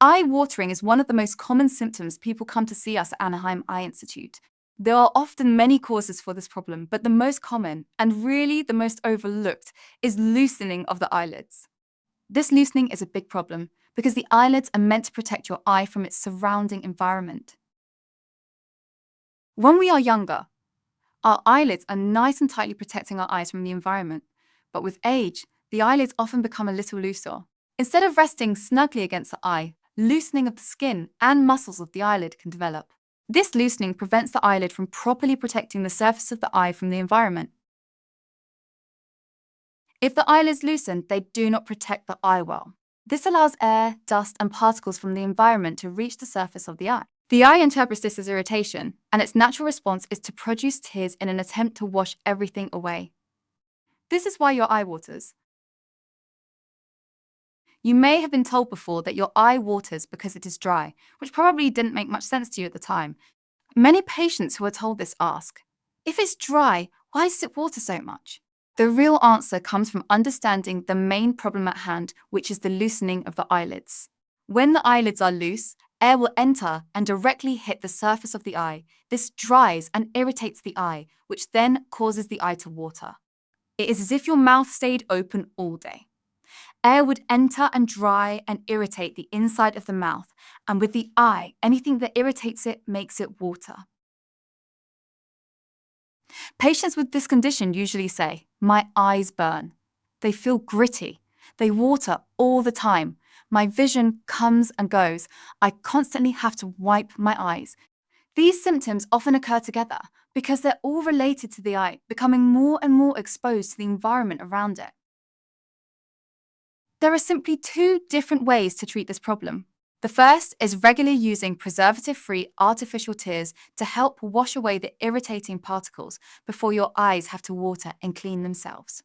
Eye watering is one of the most common symptoms people come to see us at Anaheim Eye Institute. There are often many causes for this problem, but the most common, and really the most overlooked, is loosening of the eyelids. This loosening is a big problem because the eyelids are meant to protect your eye from its surrounding environment. When we are younger, our eyelids are nice and tightly protecting our eyes from the environment, but with age, the eyelids often become a little looser. Instead of resting snugly against the eye, loosening of the skin and muscles of the eyelid can develop. This loosening prevents the eyelid from properly protecting the surface of the eye from the environment. If the eyelids loosen, they do not protect the eye well. This allows air, dust, and particles from the environment to reach the surface of the eye. The eye interprets this as irritation, and its natural response is to produce tears in an attempt to wash everything away. This is why your eye waters. You may have been told before that your eye waters because it is dry, which probably didn't make much sense to you at the time. Many patients who are told this ask, if it's dry, why does it water so much? The real answer comes from understanding the main problem at hand, which is the loosening of the eyelids. When the eyelids are loose, air will enter and directly hit the surface of the eye. This dries and irritates the eye, which then causes the eye to water. It is as if your mouth stayed open all day. Air would enter and dry and irritate the inside of the mouth, and with the eye, anything that irritates it makes it water. Patients with this condition usually say, "My eyes burn. They feel gritty. They water all the time. My vision comes and goes. I constantly have to wipe my eyes." These symptoms often occur together because they're all related to the eye becoming more and more exposed to the environment around it. There are simply two different ways to treat this problem. The first is regularly using preservative-free artificial tears to help wash away the irritating particles before your eyes have to water and clean themselves.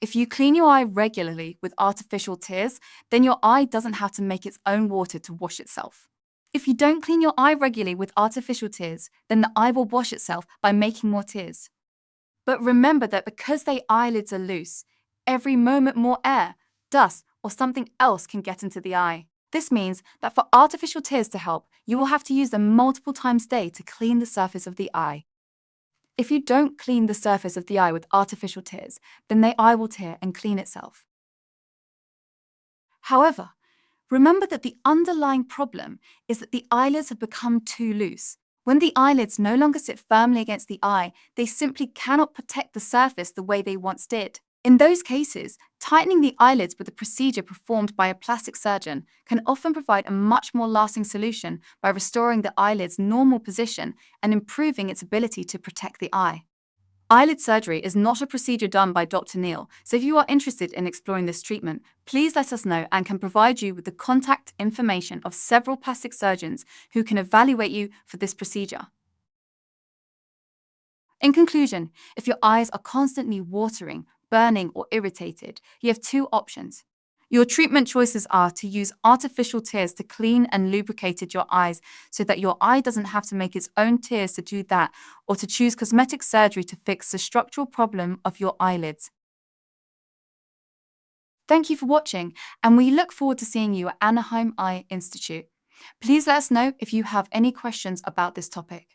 If you clean your eye regularly with artificial tears, then your eye doesn't have to make its own water to wash itself. If you don't clean your eye regularly with artificial tears, then the eye will wash itself by making more tears. But remember that because the eyelids are loose, every moment more air, dust, or something else can get into the eye. This means that for artificial tears to help, you will have to use them multiple times a day to clean the surface of the eye. If you don't clean the surface of the eye with artificial tears, then the eye will tear and clean itself. However, remember that the underlying problem is that the eyelids have become too loose. When the eyelids no longer sit firmly against the eye, they simply cannot protect the surface the way they once did. In those cases, tightening the eyelids with a procedure performed by a plastic surgeon can often provide a much more lasting solution by restoring the eyelid's normal position and improving its ability to protect the eye. Eyelid surgery is not a procedure done by Dr. Neil, so if you are interested in exploring this treatment, please let us know and can provide you with the contact information of several plastic surgeons who can evaluate you for this procedure. In conclusion, if your eyes are constantly watering, burning, or irritated, you have two options. Your treatment choices are to use artificial tears to clean and lubricate your eyes so that your eye doesn't have to make its own tears to do that, or to choose cosmetic surgery to fix the structural problem of your eyelids. Thank you for watching, and we look forward to seeing you at Anaheim Eye Institute. Please let us know if you have any questions about this topic.